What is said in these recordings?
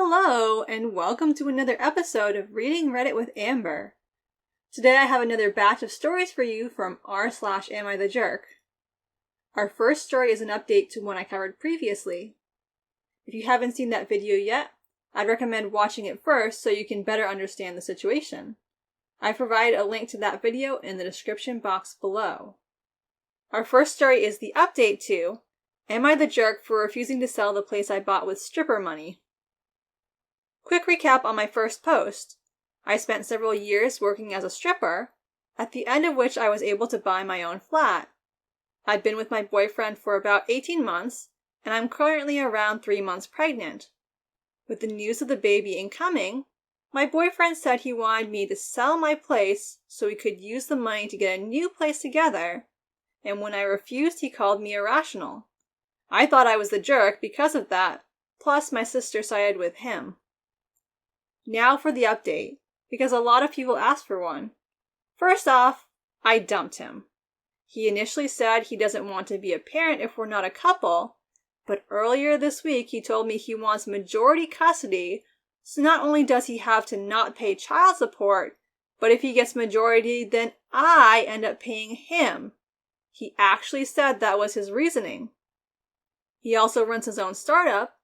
Hello, and welcome to another episode of Reading Reddit with Amber. Today I have another batch of stories for you from r/Am I the Jerk. Our first story is an update to one I covered previously. If you haven't seen that video yet, I'd recommend watching it first so you can better understand the situation. I provide a link to that video in the description box below. Our first story is the update to Am I the Jerk for refusing to sell the place I bought with stripper money? Quick recap on my first post. I spent several years working as a stripper, at the end of which I was able to buy my own flat. I'd been with my boyfriend for about 18 months, and I'm currently around 3 months pregnant. With the news of the baby incoming, my boyfriend said he wanted me to sell my place so we could use the money to get a new place together, and when I refused, he called me irrational. I thought I was the jerk because of that, plus my sister sided with him. Now for the update, because a lot of people asked for one. First off, I dumped him. He initially said he doesn't want to be a parent if we're not a couple, but earlier this week he told me he wants majority custody, so not only does he have to not pay child support, but if he gets majority, then I end up paying him. He actually said that was his reasoning. He also runs his own startup,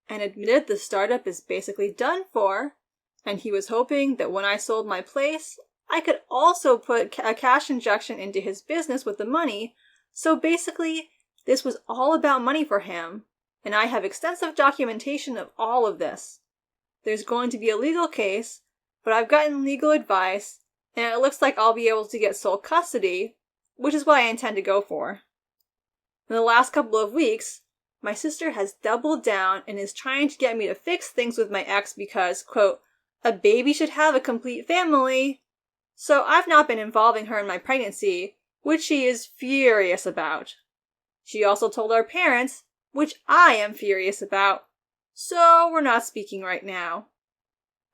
and admitted the startup is basically done for, and he was hoping that when I sold my place, I could also put a cash injection into his business with the money, so basically, this was all about money for him, and I have extensive documentation of all of this. There's going to be a legal case, but I've gotten legal advice, and it looks like I'll be able to get sole custody, which is what I intend to go for. In the last couple of weeks, my sister has doubled down and is trying to get me to fix things with my ex because, quote, a baby should have a complete family. So I've not been involving her in my pregnancy, which she is furious about. She also told our parents, which I am furious about. So we're not speaking right now.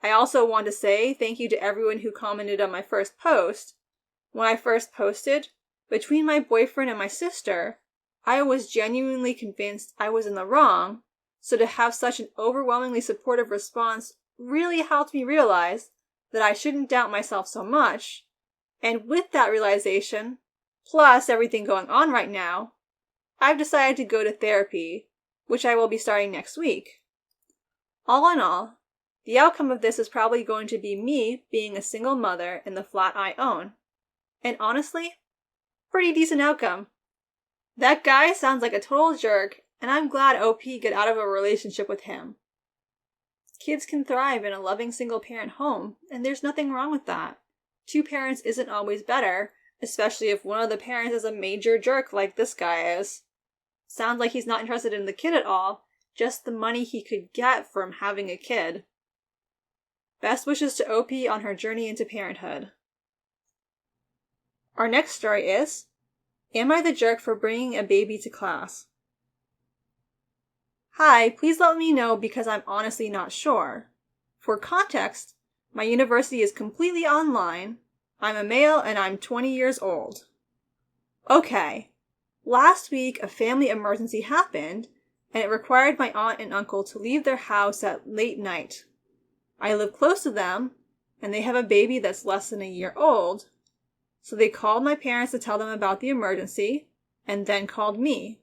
I also want to say thank you to everyone who commented on my first post. When I first posted, between my boyfriend and my sister, I was genuinely convinced I was in the wrong, so to have such an overwhelmingly supportive response really helped me realize that I shouldn't doubt myself so much, and with that realization, plus everything going on right now, I've decided to go to therapy, which I will be starting next week. All in all, the outcome of this is probably going to be me being a single mother in the flat I own, and honestly, pretty decent outcome. That guy sounds like a total jerk, and I'm glad OP got out of a relationship with him. Kids can thrive in a loving single-parent home, and there's nothing wrong with that. 2 parents isn't always better, especially if one of the parents is a major jerk like this guy is. Sounds like he's not interested in the kid at all, just the money he could get from having a kid. Best wishes to OP on her journey into parenthood. Our next story is, Am I the Jerk for bringing a baby to class? Hi, please let me know because I'm honestly not sure. For context, my university is completely online, I'm a male, and I'm 20 years old. Okay, last week a family emergency happened, and it required my aunt and uncle to leave their house at late night. I live close to them, and they have a baby that's less than a year old, so they called my parents to tell them about the emergency, and then called me.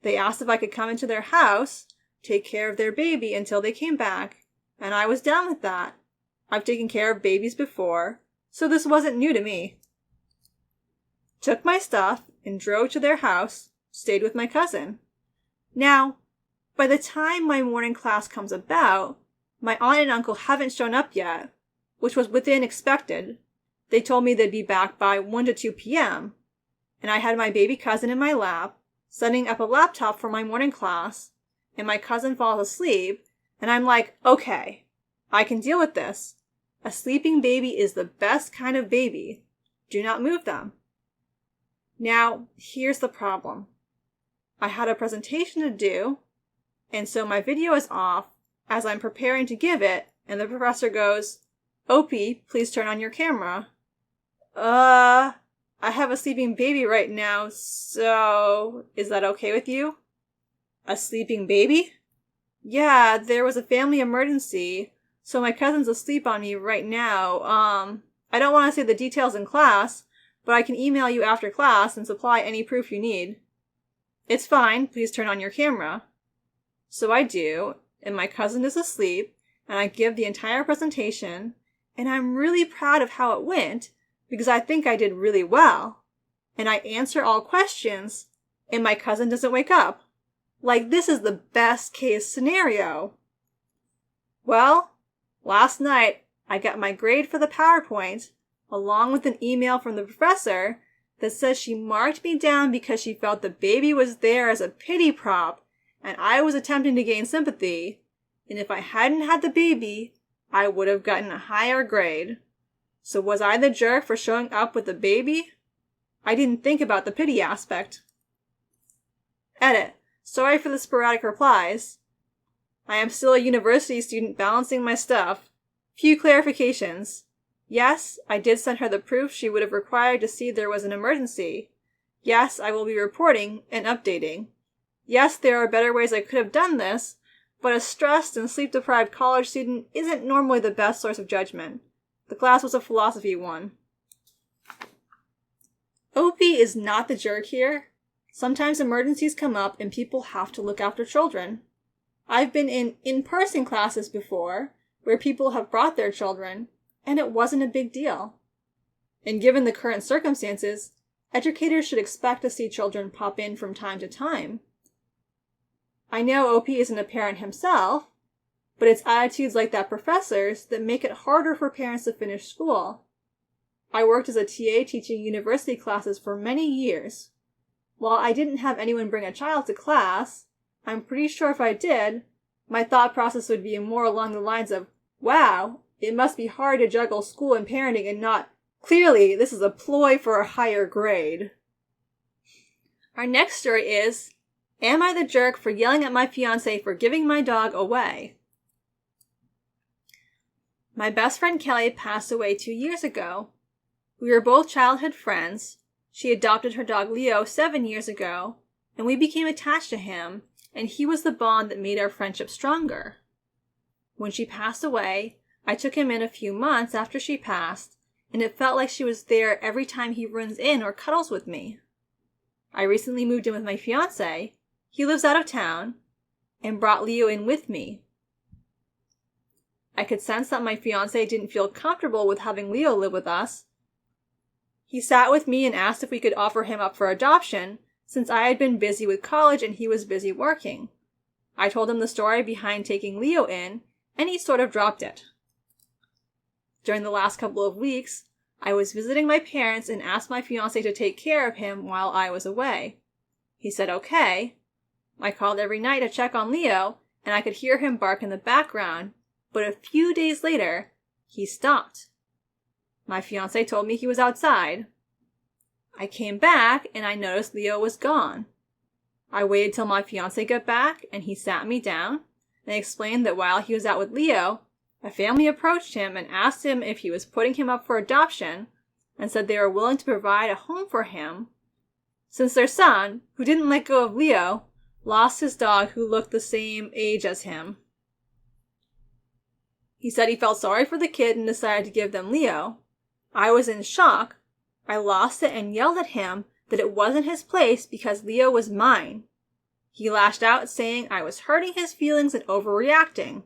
They asked if I could come into their house, take care of their baby until they came back, and I was down with that. I've taken care of babies before, so this wasn't new to me. Took my stuff and drove to their house, stayed with my cousin. Now, by the time my morning class comes about, my aunt and uncle haven't shown up yet, which was within expected. They told me they'd be back by 1 to 2 p.m., and I had my baby cousin in my lap, setting up a laptop for my morning class, and my cousin falls asleep, and I'm like, okay, I can deal with this. A sleeping baby is the best kind of baby. Do not move them. Now, here's the problem. I had a presentation to do, and so my video is off as I'm preparing to give it, and the professor goes, OP, please turn on your camera. I have a sleeping baby right now, so is that okay with you? A sleeping baby? Yeah, there was a family emergency, so my cousin's asleep on me right now. I don't want to say the details in class, but I can email you after class and supply any proof you need. It's fine, please turn on your camera. So I do, and my cousin is asleep, and I give the entire presentation, and I'm really proud of how it went, because I think I did really well. And I answer all questions, and my cousin doesn't wake up. Like, this is the best case scenario. Well, last night I got my grade for the PowerPoint, along with an email from the professor that says she marked me down because she felt the baby was there as a pity prop and I was attempting to gain sympathy, and if I hadn't had the baby, I would have gotten a higher grade. So was I the jerk for showing up with the baby? I didn't think about the pity aspect. Edit. Sorry for the sporadic replies. I am still a university student balancing my stuff. Few clarifications. Yes, I did send her the proof she would have required to see there was an emergency. Yes, I will be reporting and updating. Yes, there are better ways I could have done this, but a stressed and sleep-deprived college student isn't normally the best source of judgment. The class was a philosophy one. OP is not the jerk here. Sometimes emergencies come up and people have to look after children. I've been in in-person classes before, where people have brought their children, and it wasn't a big deal. And given the current circumstances, educators should expect to see children pop in from time to time. I know OP isn't a parent himself, but it's attitudes like that professor's that make it harder for parents to finish school. I worked as a TA teaching university classes for many years. While I didn't have anyone bring a child to class, I'm pretty sure if I did, my thought process would be more along the lines of, wow, it must be hard to juggle school and parenting and not, clearly, this is a ploy for a higher grade. Our next story is, am I the jerk for yelling at my fiance for giving my dog away? My best friend Kelly passed away 2 years ago. We were both childhood friends. She adopted her dog Leo 7 years ago, and we became attached to him, and he was the bond that made our friendship stronger. When she passed away, I took him in a few months after she passed, and it felt like she was there every time he runs in or cuddles with me. I recently moved in with my fiance. He lives out of town, and brought Leo in with me. I could sense that my fiance didn't feel comfortable with having Leo live with us. He sat with me and asked if we could offer him up for adoption, since I had been busy with college and he was busy working. I told him the story behind taking Leo in, and he sort of dropped it. During the last couple of weeks, I was visiting my parents and asked my fiance to take care of him while I was away. He said okay. I called every night to check on Leo, and I could hear him bark in the background, but a few days later, he stopped. My fiance told me he was outside. I came back, and I noticed Leo was gone. I waited till my fiance got back, and he sat me down, and explained that while he was out with Leo, a family approached him and asked him if he was putting him up for adoption, and said they were willing to provide a home for him, since their son, who didn't let go of Leo, lost his dog who looked the same age as him. He said he felt sorry for the kid and decided to give them Leo. I was in shock. I lost it and yelled at him that it wasn't his place because Leo was mine. He lashed out saying I was hurting his feelings and overreacting.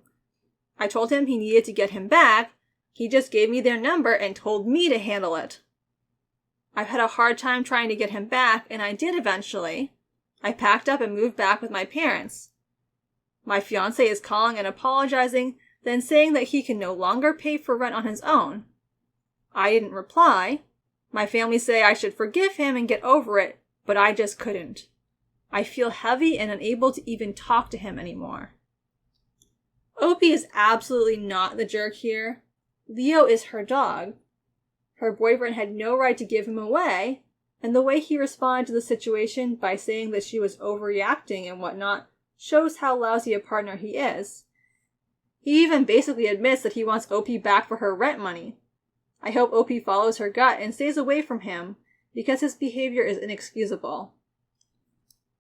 I told him he needed to get him back. He just gave me their number and told me to handle it. I've had a hard time trying to get him back, and I did eventually. I packed up and moved back with my parents. My fiance is calling and apologizing, then saying that he can no longer pay for rent on his own. I didn't reply. My family say I should forgive him and get over it, but I just couldn't. I feel heavy and unable to even talk to him anymore. Opie is absolutely not the jerk here. Leo is her dog. Her boyfriend had no right to give him away, and the way he responded to the situation by saying that she was overreacting and whatnot shows how lousy a partner he is. He even basically admits that he wants Opie back for her rent money. I hope Opie follows her gut and stays away from him, because his behavior is inexcusable.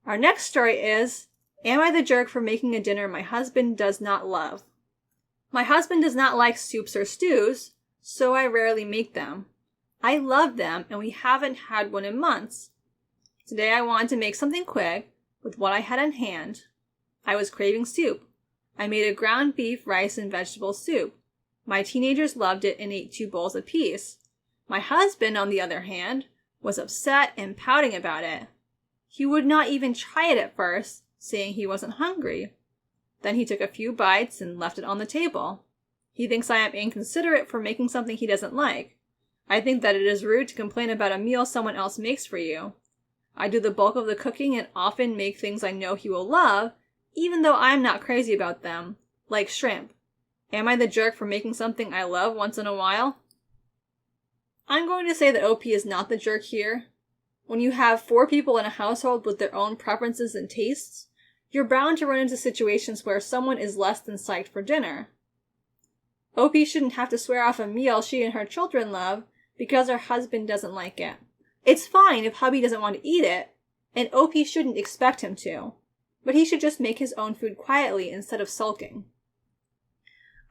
Our next story is, Am I the jerk for making a dinner my husband does not love? My husband does not like soups or stews, so I rarely make them. I love them, and we haven't had one in months. Today I wanted to make something quick with what I had on hand. I was craving soup. I made a ground beef, rice, and vegetable soup. My teenagers loved it and ate 2 bowls apiece. My husband, on the other hand, was upset and pouting about it. He would not even try it at first, saying he wasn't hungry. Then he took a few bites and left it on the table. He thinks I am inconsiderate for making something he doesn't like. I think that it is rude to complain about a meal someone else makes for you. I do the bulk of the cooking and often make things I know he will love, even though I'm not crazy about them, like shrimp. Am I the jerk for making something I love once in a while? I'm going to say that OP is not the jerk here. When you have 4 people in a household with their own preferences and tastes, you're bound to run into situations where someone is less than psyched for dinner. OP shouldn't have to swear off a meal she and her children love because her husband doesn't like it. It's fine if hubby doesn't want to eat it, and OP shouldn't expect him to, but he should just make his own food quietly instead of sulking.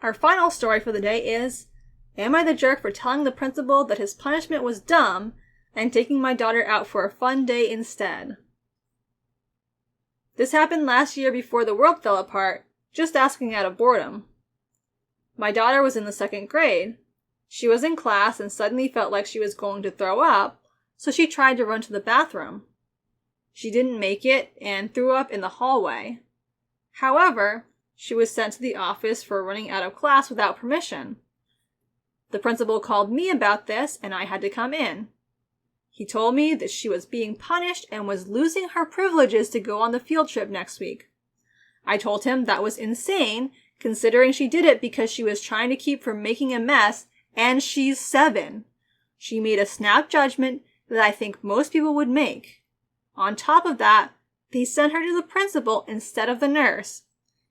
Our final story for the day is, am I the jerk for telling the principal that his punishment was dumb and taking my daughter out for a fun day instead? This happened last year before the world fell apart, just asking out of boredom. My daughter was in the 2nd grade. She was in class and suddenly felt like she was going to throw up, so she tried to run to the bathroom. She didn't make it and threw up in the hallway. However, she was sent to the office for running out of class without permission. The principal called me about this and I had to come in. He told me that she was being punished and was losing her privileges to go on the field trip next week. I told him that was insane, considering she did it because she was trying to keep from making a mess, and she's 7. She made a snap judgment that I think most people would make. On top of that, they sent her to the principal instead of the nurse.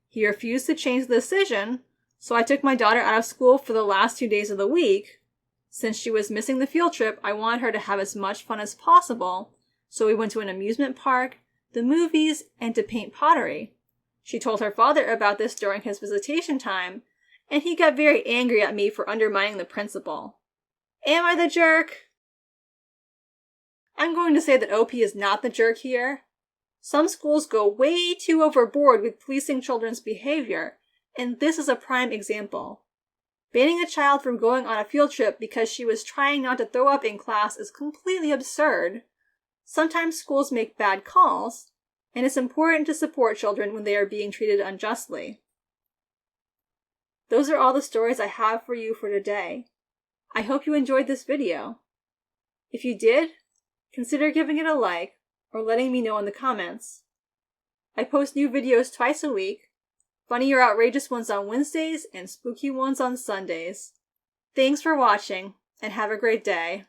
He refused to change the decision, so I took my daughter out of school for the last 2 days of the week. Since she was missing the field trip, I wanted her to have as much fun as possible, so we went to an amusement park, the movies, and to paint pottery. She told her father about this during his visitation time, and he got very angry at me for undermining the principal. Am I the jerk? I'm going to say that OP is not the jerk here. Some schools go way too overboard with policing children's behavior, and this is a prime example. Banning a child from going on a field trip because she was trying not to throw up in class is completely absurd. Sometimes schools make bad calls, and it's important to support children when they are being treated unjustly. Those are all the stories I have for you for today. I hope you enjoyed this video. If you did, consider giving it a like or letting me know in the comments. I post new videos twice a week, funny or outrageous ones on Wednesdays and spooky ones on Sundays. Thanks for watching, and have a great day.